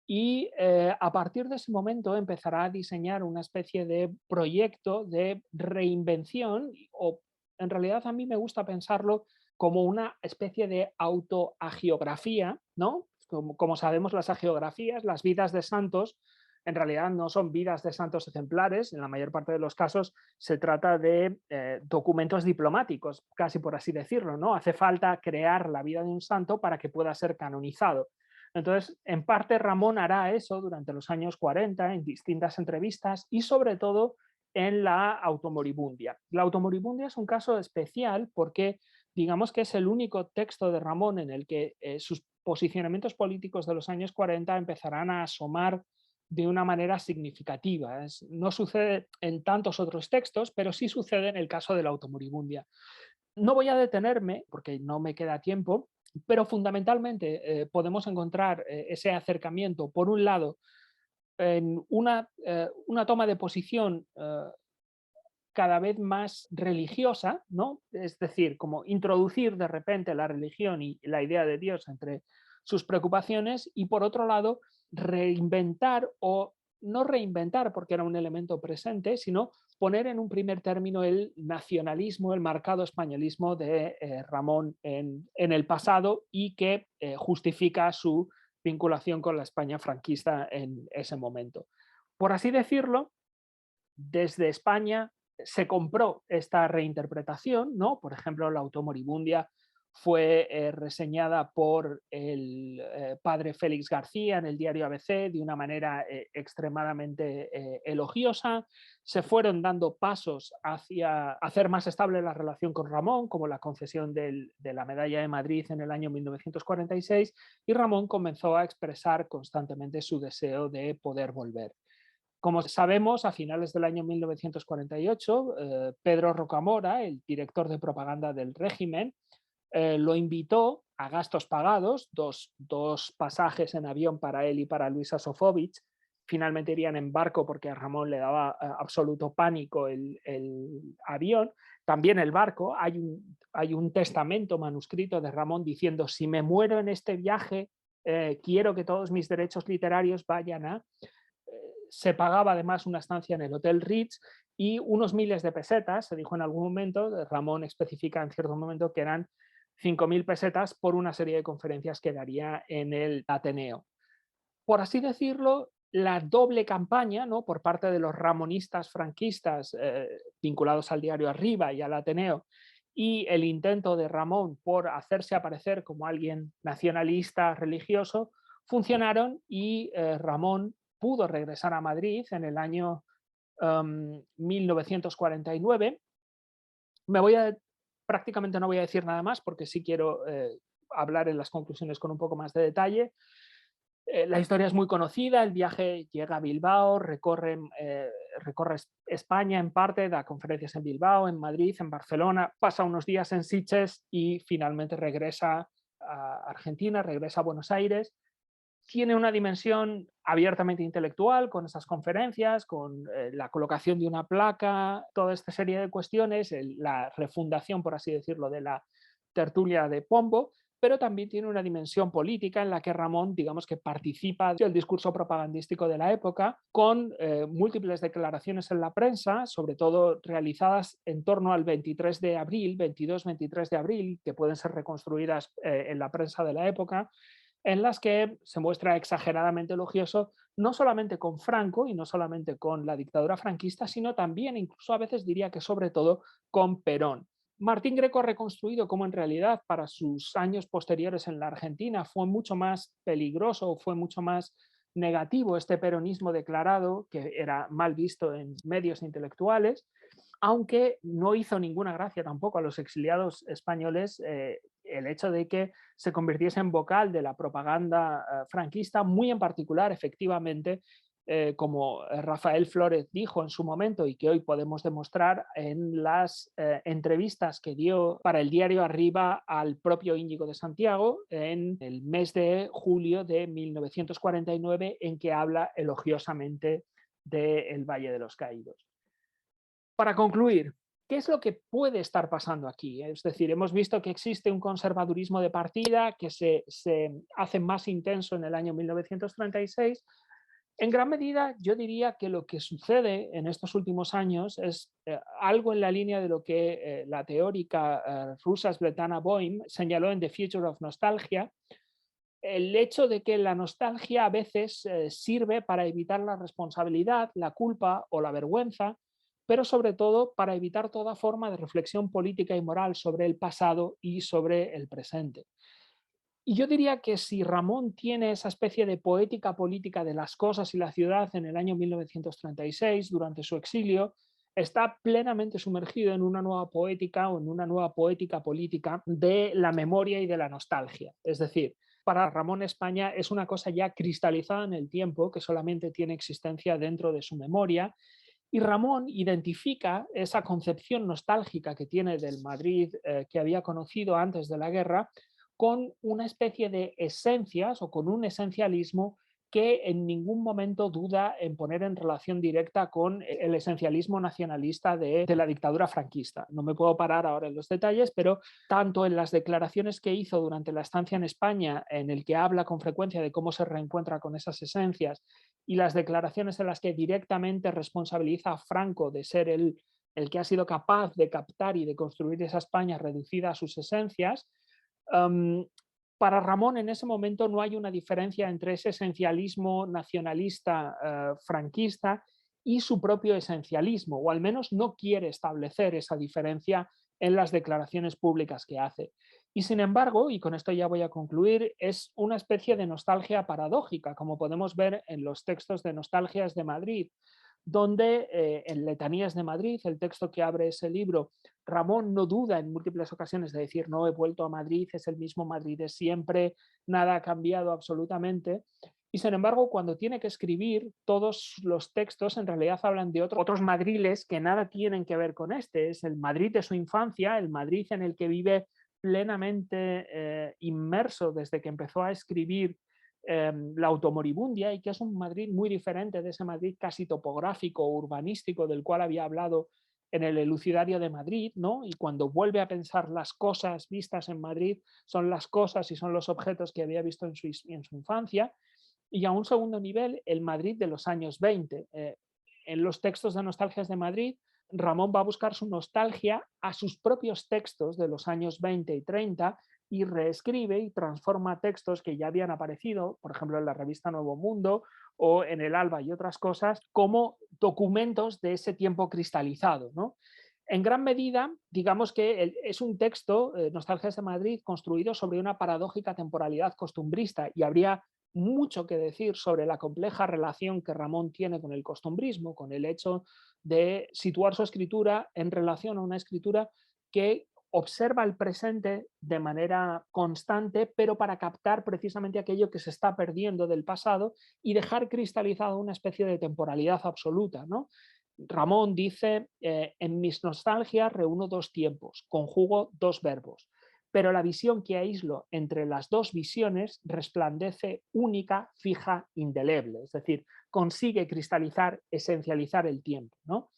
y a partir de ese momento empezará a diseñar una especie de proyecto de reinvención, o en realidad a mí me gusta pensarlo como una especie de autoagiografía, ¿no? Como sabemos, las agiografías, las vidas de santos, en realidad no son vidas de santos ejemplares. En la mayor parte de los casos se trata de documentos diplomáticos, casi por así decirlo, ¿no? Hace falta crear la vida de un santo para que pueda ser canonizado. Entonces, en parte Ramón hará eso durante los años 40 en distintas entrevistas y sobre todo en la automoribundia. La automoribundia es un caso especial porque digamos que es el único texto de Ramón en el que sus posicionamientos políticos de los años 40 empezarán a asomar de una manera significativa. No sucede en tantos otros textos, pero sí sucede en el caso de la automoribundia. No voy a detenerme, porque no me queda tiempo, pero fundamentalmente podemos encontrar ese acercamiento, por un lado, en una toma de posición cada vez más religiosa, ¿no? Es decir, como introducir de repente la religión y la idea de Dios entre sus preocupaciones, y por otro lado, reinventar, o no reinventar porque era un elemento presente, sino poner en un primer término el nacionalismo, el marcado españolismo de Ramón en el pasado, y que justifica su vinculación con la España franquista en ese momento. Por así decirlo, desde España se compró esta reinterpretación, ¿no? Por ejemplo, la Automoribundia fue reseñada por el padre Félix García en el diario ABC de una manera extremadamente elogiosa. Se fueron dando pasos hacia hacer más estable la relación con Ramón, como la concesión de la Medalla de Madrid en el año 1946, y Ramón comenzó a expresar constantemente su deseo de poder volver. Como sabemos, a finales del año 1948, Pedro Rocamora, el director de propaganda del régimen, lo invitó a gastos pagados, dos pasajes en avión para él y para Luisa Sofovich. Finalmente irían en barco porque a Ramón le daba absoluto pánico el avión. También el barco, hay un testamento manuscrito de Ramón diciendo: si me muero en este viaje, quiero que todos mis derechos literarios vayan a... Se pagaba además una estancia en el Hotel Ritz y unos miles de pesetas, se dijo en algún momento, Ramón especifica en cierto momento que eran 5.000 pesetas por una serie de conferencias que daría en el Ateneo. Por así decirlo, la doble campaña, ¿no?, por parte de los ramonistas franquistas vinculados al diario Arriba y al Ateneo, y el intento de Ramón por hacerse aparecer como alguien nacionalista, religioso, funcionaron y Ramón pudo regresar a Madrid en el año 1949. Prácticamente no voy a decir nada más porque sí quiero hablar en las conclusiones con un poco más de detalle. La historia es muy conocida, el viaje llega a Bilbao, recorre España en parte, da conferencias en Bilbao, en Madrid, en Barcelona, pasa unos días en Sitges y finalmente regresa a Argentina, regresa a Buenos Aires. Tiene una dimensión abiertamente intelectual con esas conferencias, con la colocación de una placa, toda esta serie de cuestiones, la refundación, por así decirlo, de la tertulia de Pombo, pero también tiene una dimensión política en la que Ramón, digamos que participa del discurso propagandístico de la época, con múltiples declaraciones en la prensa, sobre todo realizadas en torno al 23 de abril, 22-23 de abril, que pueden ser reconstruidas en la prensa de la época, en las que se muestra exageradamente elogioso, no solamente con Franco y no solamente con la dictadura franquista, sino también, incluso a veces diría que sobre todo, con Perón. Martín Greco ha reconstruido cómo en realidad para sus años posteriores en la Argentina fue mucho más peligroso, fue mucho más negativo este peronismo declarado, que era mal visto en medios intelectuales, aunque no hizo ninguna gracia tampoco a los exiliados españoles el hecho de que se convirtiese en vocal de la propaganda franquista, muy en particular, efectivamente, como Rafael Flórez dijo en su momento y que hoy podemos demostrar en las entrevistas que dio para el diario Arriba al propio Íñigo de Santiago en el mes de julio de 1949, en que habla elogiosamente del Valle de los Caídos. Para concluir, ¿qué es lo que puede estar pasando aquí? Es decir, hemos visto que existe un conservadurismo de partida que se hace más intenso en el año 1936. En gran medida, yo diría que lo que sucede en estos últimos años es algo en la línea de lo que la teórica rusa Svetlana Boym señaló en The Future of Nostalgia, el hecho de que la nostalgia a veces sirve para evitar la responsabilidad, la culpa o la vergüenza, pero sobre todo para evitar toda forma de reflexión política y moral sobre el pasado y sobre el presente. Y yo diría que si Ramón tiene esa especie de poética política de las cosas y la ciudad en el año 1936, durante su exilio, está plenamente sumergido en una nueva poética o en una nueva poética política de la memoria y de la nostalgia. Es decir, para Ramón España es una cosa ya cristalizada en el tiempo que solamente tiene existencia dentro de su memoria. Y Ramón identifica esa concepción nostálgica que tiene del Madrid que había conocido antes de la guerra con una especie de esencias o con un esencialismo que en ningún momento duda en poner en relación directa con el esencialismo nacionalista de la dictadura franquista. No me puedo parar ahora en los detalles, pero tanto en las declaraciones que hizo durante la estancia en España, en el que habla con frecuencia de cómo se reencuentra con esas esencias, y las declaraciones en las que directamente responsabiliza a Franco de ser el que ha sido capaz de captar y de construir esa España reducida a sus esencias, para Ramón en ese momento no hay una diferencia entre ese esencialismo nacionalista franquista y su propio esencialismo, o al menos no quiere establecer esa diferencia en las declaraciones públicas que hace. Y sin embargo, y con esto ya voy a concluir, es una especie de nostalgia paradójica, como podemos ver en los textos de Nostalgias de Madrid, donde en Letanías de Madrid, el texto que abre ese libro, Ramón no duda en múltiples ocasiones de decir: no he vuelto a Madrid, es el mismo Madrid de siempre, nada ha cambiado absolutamente. Y sin embargo, cuando tiene que escribir, todos los textos en realidad hablan de otros madriles que nada tienen que ver con este. Es el Madrid de su infancia, el Madrid en el que vive plenamente inmerso desde que empezó a escribir la automoribundia, y que es un Madrid muy diferente de ese Madrid casi topográfico, urbanístico, del cual había hablado en el Elucidario de Madrid, ¿no? Y cuando vuelve a pensar las cosas vistas en Madrid, son las cosas y son los objetos que había visto en su infancia. Y a un segundo nivel, el Madrid de los años 20. En los textos de Nostalgias de Madrid, Ramón va a buscar su nostalgia a sus propios textos de los años 20 y 30 y reescribe y transforma textos que ya habían aparecido, por ejemplo, en la revista Nuevo Mundo o en el Alba y otras cosas, como documentos de ese tiempo cristalizado, ¿no? En gran medida, digamos que es un texto, Nostalgias de Madrid, construido sobre una paradójica temporalidad costumbrista, y habría mucho que decir sobre la compleja relación que Ramón tiene con el costumbrismo, con el hecho de situar su escritura en relación a una escritura que observa el presente de manera constante, pero para captar precisamente aquello que se está perdiendo del pasado y dejar cristalizado una especie de temporalidad absoluta, ¿no? Ramón dice, en mis nostalgias reúno dos tiempos, conjugo dos verbos, pero la visión que aíslo entre las dos visiones resplandece única, fija, indeleble, es decir, consigue cristalizar, esencializar el tiempo, ¿no?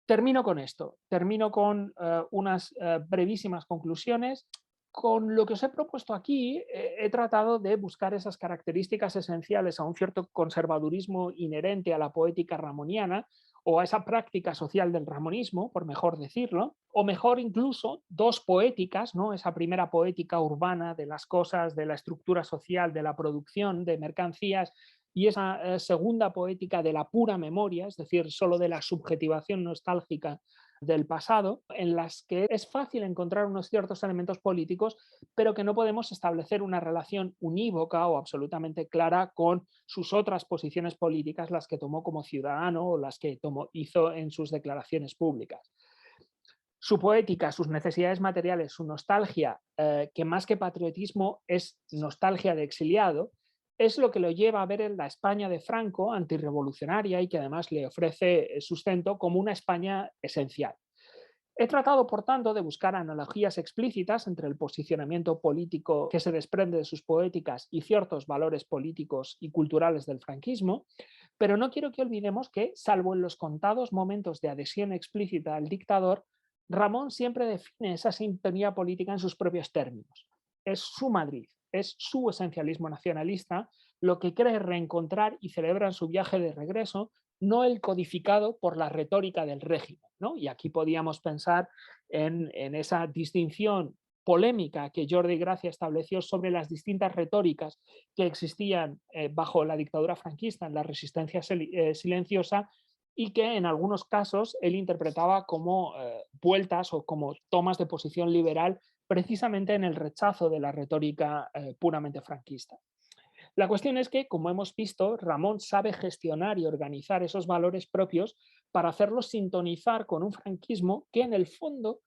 Termino con esto, termino con unas brevísimas conclusiones. Con lo que os he propuesto aquí, he tratado de buscar esas características esenciales a un cierto conservadurismo inherente a la poética ramoniana, o a esa práctica social del ramonismo, por mejor decirlo, o mejor incluso dos poéticas, ¿no? Esa primera poética urbana de las cosas, de la estructura social, de la producción de mercancías, y esa segunda poética de la pura memoria, es decir, solo de la subjetivación nostálgica del pasado, en las que es fácil encontrar unos ciertos elementos políticos, pero que no podemos establecer una relación unívoca o absolutamente clara con sus otras posiciones políticas, las que tomó como ciudadano o las que hizo en sus declaraciones públicas. Su poética, sus necesidades materiales, su nostalgia, que más que patriotismo es nostalgia de exiliado, es lo que lo lleva a ver en la España de Franco, antirrevolucionaria, y que además le ofrece sustento como una España esencial. He tratado, por tanto, de buscar analogías explícitas entre el posicionamiento político que se desprende de sus poéticas y ciertos valores políticos y culturales del franquismo, pero no quiero que olvidemos que, salvo en los contados momentos de adhesión explícita al dictador, Ramón siempre define esa sintonía política en sus propios términos. Es su Madrid, es su esencialismo nacionalista lo que cree reencontrar y celebra en su viaje de regreso, no el codificado por la retórica del régimen, ¿no? Y aquí podíamos pensar en esa distinción polémica que Jordi Gracia estableció sobre las distintas retóricas que existían bajo la dictadura franquista en la resistencia silenciosa, y que en algunos casos él interpretaba como vueltas o como tomas de posición liberal, precisamente en el rechazo de la retórica puramente franquista. La cuestión es que, como hemos visto, Ramón sabe gestionar y organizar esos valores propios para hacerlos sintonizar con un franquismo que, en el fondo,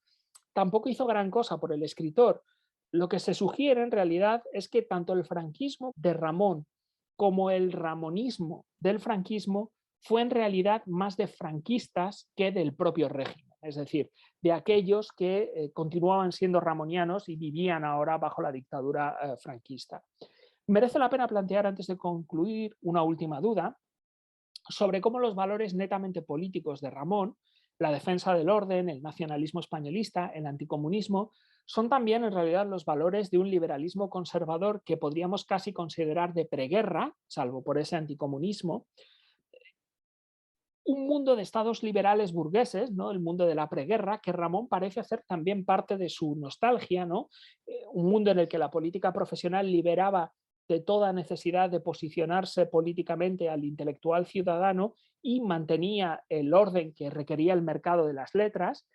tampoco hizo gran cosa por el escritor. Lo que se sugiere en realidad es que tanto el franquismo de Ramón como el ramonismo del franquismo fue en realidad más de franquistas que del propio régimen, es decir, de aquellos que continuaban siendo ramonianos y vivían ahora bajo la dictadura franquista. Merece la pena plantear, antes de concluir, una última duda sobre cómo los valores netamente políticos de Ramón, la defensa del orden, el nacionalismo españolista, el anticomunismo, son también en realidad los valores de un liberalismo conservador que podríamos casi considerar de preguerra, salvo por ese anticomunismo, un mundo de estados liberales burgueses, ¿no? El mundo de la preguerra, que Ramón parece hacer también parte de su nostalgia, ¿no? Un mundo en el que la política profesional liberaba de toda necesidad de posicionarse políticamente al intelectual ciudadano y mantenía el orden que requería el mercado de las letras.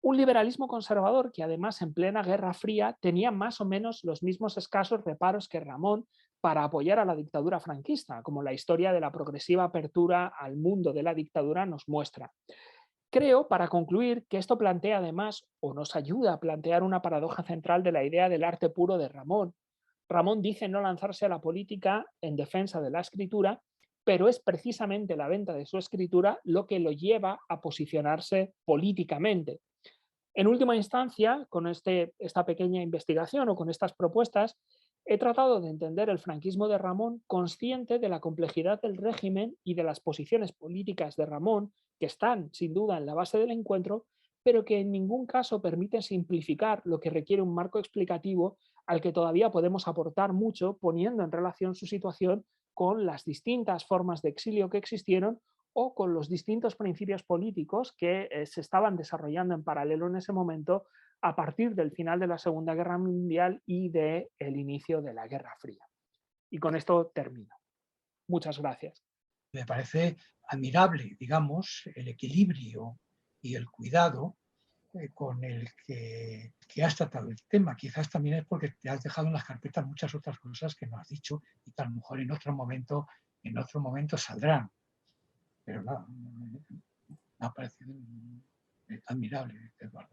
Un liberalismo conservador que además en plena Guerra Fría tenía más o menos los mismos escasos reparos que Ramón para apoyar a la dictadura franquista, como la historia de la progresiva apertura al mundo de la dictadura nos muestra. Creo, para concluir, que esto plantea además, o nos ayuda a plantear una paradoja central de la idea del arte puro de Ramón. Ramón dice no lanzarse a la política en defensa de la escritura, pero es precisamente la venta de su escritura lo que lo lleva a posicionarse políticamente. En última instancia, con esta pequeña investigación o con estas propuestas, he tratado de entender el franquismo de Ramón consciente de la complejidad del régimen y de las posiciones políticas de Ramón, que están sin duda en la base del encuentro, pero que en ningún caso permiten simplificar lo que requiere un marco explicativo al que todavía podemos aportar mucho poniendo en relación su situación con las distintas formas de exilio que existieron o con los distintos principios políticos que se estaban desarrollando en paralelo en ese momento a partir del final de la Segunda Guerra Mundial y del inicio de la Guerra Fría. Y con esto termino. Muchas gracias. Me parece admirable, digamos, el equilibrio y el cuidado con el que has tratado el tema. Quizás también es porque te has dejado en las carpetas muchas otras cosas que no has dicho y que a lo mejor en otro momento saldrán. Pero nada, me ha parecido admirable, Eduardo.